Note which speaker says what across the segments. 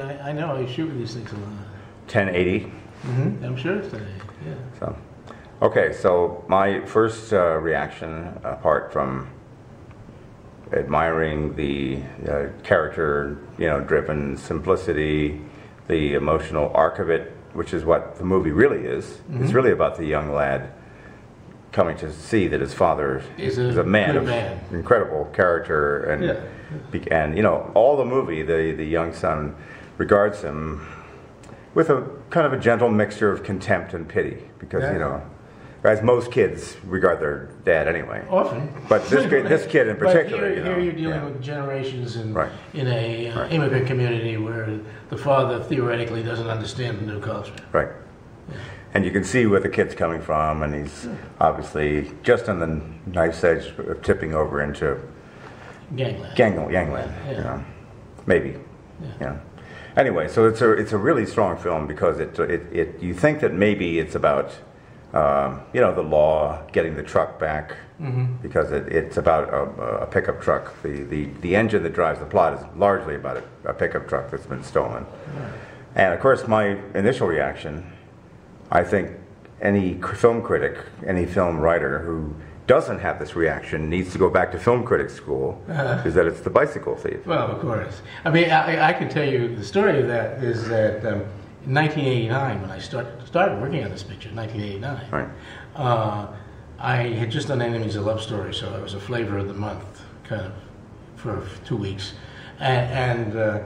Speaker 1: I know, I shoot with these things a lot.
Speaker 2: 1080.
Speaker 1: I'm sure it's 1080, yeah.
Speaker 2: So, okay, so my first reaction, apart from admiring the character, driven simplicity, the emotional arc of it, which is what the movie really is. It's really about the young lad coming to see that his father is a man of incredible character, and all the movie, the young son regards him with a kind of a gentle mixture of contempt and pity, because as most kids regard their dad anyway.
Speaker 1: Often.
Speaker 2: But this kid in particular.
Speaker 1: But here you're dealing with generations in a immigrant community where the father theoretically doesn't understand the new culture.
Speaker 2: Right. Yeah. And you can see where the kid's coming from, and he's obviously just on the knife's edge of tipping over into
Speaker 1: gangland.
Speaker 2: Gangland. Maybe. Yeah. Anyway, so it's a really strong film because it you think that maybe it's about the law getting the truck back, because it's about a pickup truck. The engine that drives the plot is largely about a pickup truck that's been stolen. And of course, my initial reaction, I think any film critic, any film writer who doesn't have this reaction needs to go back to film critic school, is that it's The Bicycle Thief.
Speaker 1: Well, of course. I mean, I can tell you the story of that is that in 1989, when I started working on this picture, 1989, I had just done Enemies, a Love Story, so I was a flavor of the month, kind of, for 2 weeks. And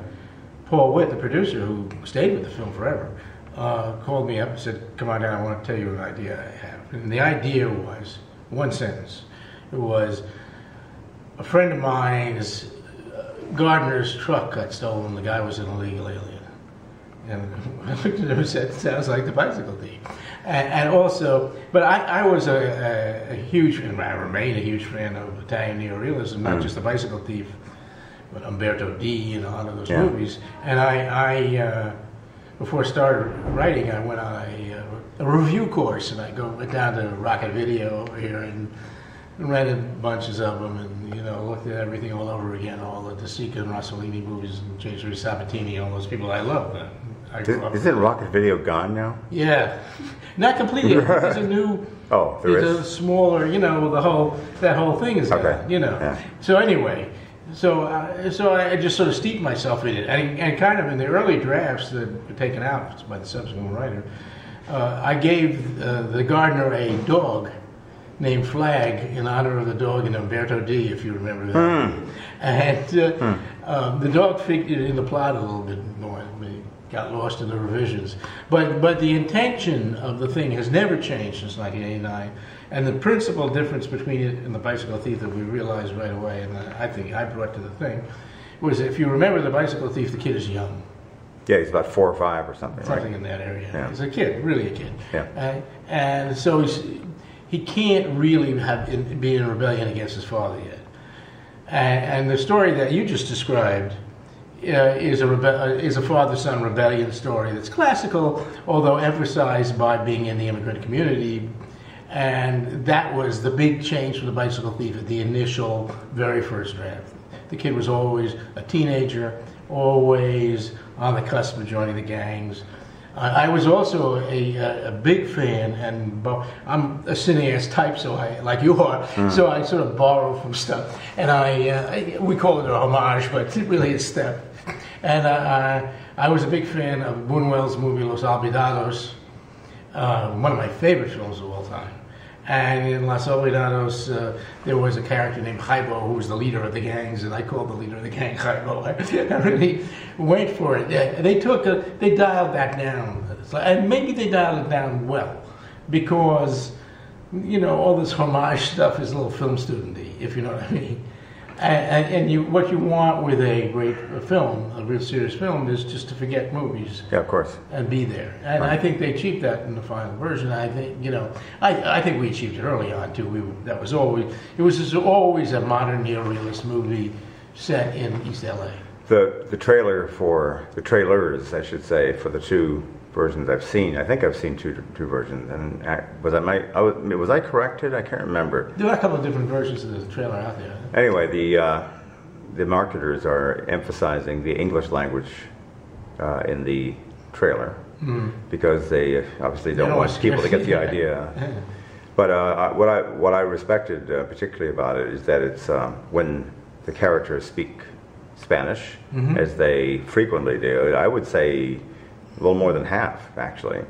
Speaker 1: Paul Witt, the producer, who stayed with the film forever, called me up and said, "Come on down, I want to tell you an idea I have." And the idea was one sentence. It was, a friend of mine's gardener's truck got stolen. The guy was an illegal alien. And I looked at him and said, "Sounds like The Bicycle Thief." And also, but I was a huge, and I remain a huge fan of Italian neorealism, not just The Bicycle Thief, but Umberto D and a lot of those movies. And I before I started writing, I went on a review course, and I went down to Rocket Video here and rented bunches of them, and looked at everything all over again, all the De Sica and Rossellini movies, and Cesare Sabatini, all those people I love.
Speaker 2: Isn't Rocket Video gone now?
Speaker 1: Yeah, not completely. There's a new.
Speaker 2: Oh, there is.
Speaker 1: A smaller. That whole thing is gone.
Speaker 2: Yeah.
Speaker 1: So anyway. So I just sort of steeped myself in it, and kind of in the early drafts that were taken out by the subsequent writer, I gave the gardener a dog named Flag in honor of the dog in Umberto D, if you remember that. And the dog figured in the plot a little bit more. Got lost in the revisions, but the intention of the thing has never changed since 1989, and the principal difference between it and The Bicycle Thief that we realized right away, and I think I brought to the thing, was if you remember The Bicycle Thief, the kid is young.
Speaker 2: Yeah, he's about 4 or 5 or something.
Speaker 1: Something in that area. Yeah. He's a kid, really a kid.
Speaker 2: Yeah.
Speaker 1: And so he can't really be in rebellion against his father yet. And the story that you just described is a father-son rebellion story that's classical, although emphasized by being in the immigrant community. And that was the big change for The Bicycle Thief at the initial, very first draft. The kid was always a teenager, always on the cusp of joining the gangs. I was also a big fan, and I'm a cineast type, so like you are, so I sort of borrow from stuff. And we call it a homage, but it's really a step. And I was a big fan of Buñuel's movie Los Olvidados, one of my favorite films of all time. And in Los Olvidados, there was a character named Jaibo who was the leader of the gangs, and I called the leader of the gang Jaibo. I really went for it. They dialed that down, and maybe they dialed it down well, because all this homage stuff is a little film student-y, if you know what I mean. And what you want with a great film, a real serious film, is just to forget movies.
Speaker 2: Yeah, of course.
Speaker 1: And be there. And I think they achieved that in the final version. I think, I think we achieved it early on too. It was always a modern neorealist movie set in East LA.
Speaker 2: The trailers, I should say, for the 2 versions I've seen. I think I've seen two versions. And was I corrected? I can't remember.
Speaker 1: There are a couple of different versions of the trailer out there.
Speaker 2: Anyway, the marketers are emphasizing the English language in the trailer
Speaker 1: Mm.
Speaker 2: because they obviously don't
Speaker 1: don't
Speaker 2: want
Speaker 1: want
Speaker 2: people to get the
Speaker 1: yeah.
Speaker 2: idea. But what I respected particularly about it is that it's when the characters speak Spanish,
Speaker 1: Mhm.
Speaker 2: as they frequently do. I would say a little more than half, actually.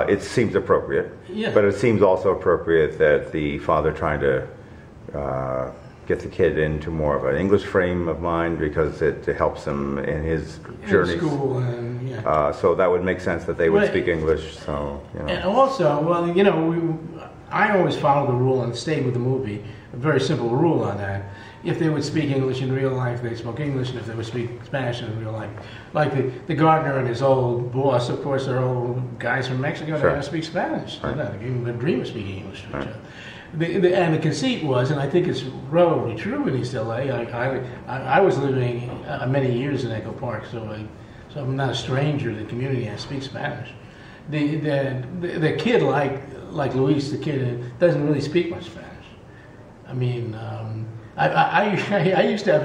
Speaker 2: It seems appropriate,
Speaker 1: Yeah.
Speaker 2: but it seems also appropriate that the father trying to get the kid into more of an English frame of mind because it helps him in his
Speaker 1: In
Speaker 2: journeys.
Speaker 1: school and yeah.
Speaker 2: So that would make sense that they would
Speaker 1: Right.
Speaker 2: speak English. So
Speaker 1: And also, well, you know, I always followed the rule and stayed with the movie. A very simple rule on that. If they would speak English in real life, they spoke English, and if they would speak Spanish in real life, like the gardener and his old boss, of course, are all guys from Mexico. They
Speaker 2: Sure.
Speaker 1: don't speak Spanish.
Speaker 2: Right.
Speaker 1: They don't even dream of speaking English to each
Speaker 2: Right.
Speaker 1: other. And the conceit was, and I think it's relatively true in East LA. I was living many years in Echo Park, so I'm not a stranger to the community. I speak Spanish. The kid like Luis, the kid doesn't really speak much Spanish. I mean, I used to have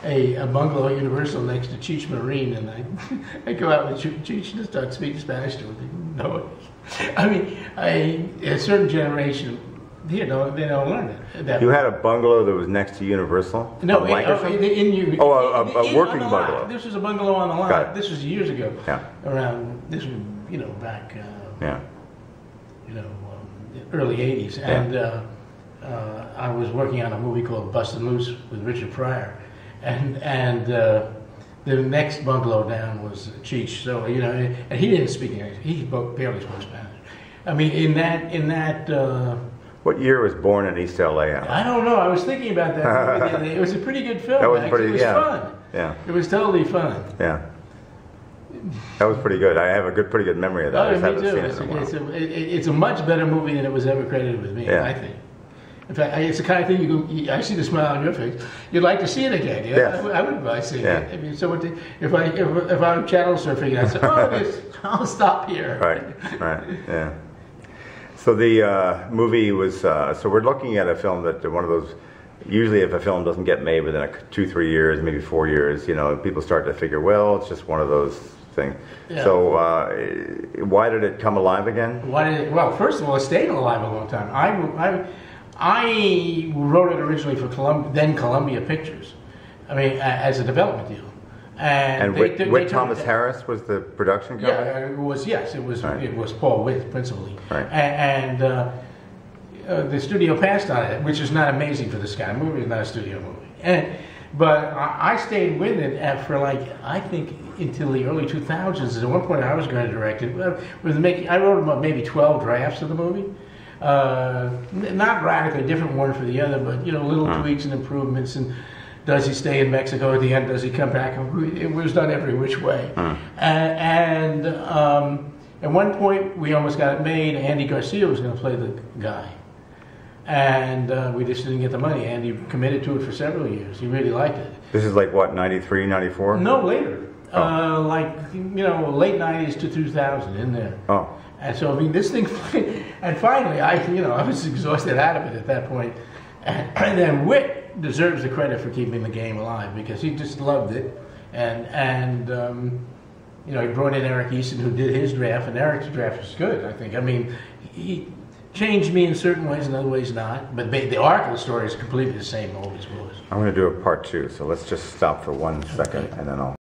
Speaker 1: a bungalow at Universal next to Cheech Marine, and I go out with Cheech and start speaking Spanish to him. No, I mean, a certain generation. You know, they don't learn it.
Speaker 2: you had a bungalow that was next to Universal?
Speaker 1: No,
Speaker 2: on Lankershim? A working
Speaker 1: on the lot.
Speaker 2: bungalow.
Speaker 1: This was a bungalow on the lot.
Speaker 2: Got it.
Speaker 1: This was years ago.
Speaker 2: Yeah.
Speaker 1: Around this was, you know, back,
Speaker 2: Yeah.
Speaker 1: you know, early '80s, and I was working on a movie called Bustin' Loose with Richard Pryor, and the next bungalow down was Cheech. So you know, and he didn't speak English. He barely spoke Spanish. I mean, in that.
Speaker 2: What year was Born in East LA?
Speaker 1: I don't know. I was thinking about that. The other day. It was a pretty good film.
Speaker 2: That was
Speaker 1: actually.
Speaker 2: pretty.
Speaker 1: It was
Speaker 2: Yeah.
Speaker 1: fun.
Speaker 2: Yeah.
Speaker 1: It was totally fun.
Speaker 2: Yeah. That was pretty good. I have a pretty good memory of that. I
Speaker 1: Oh,
Speaker 2: just
Speaker 1: me
Speaker 2: haven't
Speaker 1: too.
Speaker 2: seen it in a while.
Speaker 1: It's a much better movie than it was ever credited with me.
Speaker 2: Yeah.
Speaker 1: I think. In fact, it's the kind of thing I see the smile on your face. You'd like to see it again. Yeah,
Speaker 2: Yes.
Speaker 1: I wouldn't mind seeing
Speaker 2: Yeah.
Speaker 1: it. I mean, so if I'm channel surfing, I'd say, I'll stop here.
Speaker 2: Right. Right. Yeah. So the movie was. So we're looking at a film that one of those. Usually, if a film doesn't get made within 2-3 years, maybe 4 years, you know, people start to figure, well, it's just one of those things.
Speaker 1: Yeah.
Speaker 2: So why did it come alive again?
Speaker 1: Well, first of all, it stayed alive a long time. I wrote it originally for Columbia Pictures. I mean, as a development deal.
Speaker 2: And
Speaker 1: they
Speaker 2: Whit
Speaker 1: turned
Speaker 2: Thomas
Speaker 1: it-
Speaker 2: Harris was the production company?
Speaker 1: Yeah, it was. Yes, it was.
Speaker 2: Right.
Speaker 1: It was Paul Witt principally,
Speaker 2: Right.
Speaker 1: and the studio passed on it, which is not amazing for this kind of movie. It's not a studio movie, but I stayed with it for I think until the early 2000s. At one point, I was going to direct it. I wrote about maybe 12 drafts of the movie. Not radically different one for the other, but you know, little tweaks and improvements. And does he stay in Mexico at the end? Does he come back? It was done every which way. And at one point, we almost got it made. Andy Garcia was going to play the guy, and we just didn't get the money. Andy committed to it for several years. He really liked it.
Speaker 2: This is like what, 93, 94?
Speaker 1: No, later.
Speaker 2: Oh.
Speaker 1: Late 90s to 2000 in there.
Speaker 2: Oh.
Speaker 1: And so, I mean, this thing, and finally, I was exhausted out of it at that point. And then Whit deserves the credit for keeping the game alive because he just loved it. And he brought in Eric Easton, who did his draft, and Eric's draft was good, I think. I mean, he changed me in certain ways, in other ways not. But the arc of the story is completely the same, always was.
Speaker 2: I'm going to do a part 2, so let's just stop for 1 second, and then I'll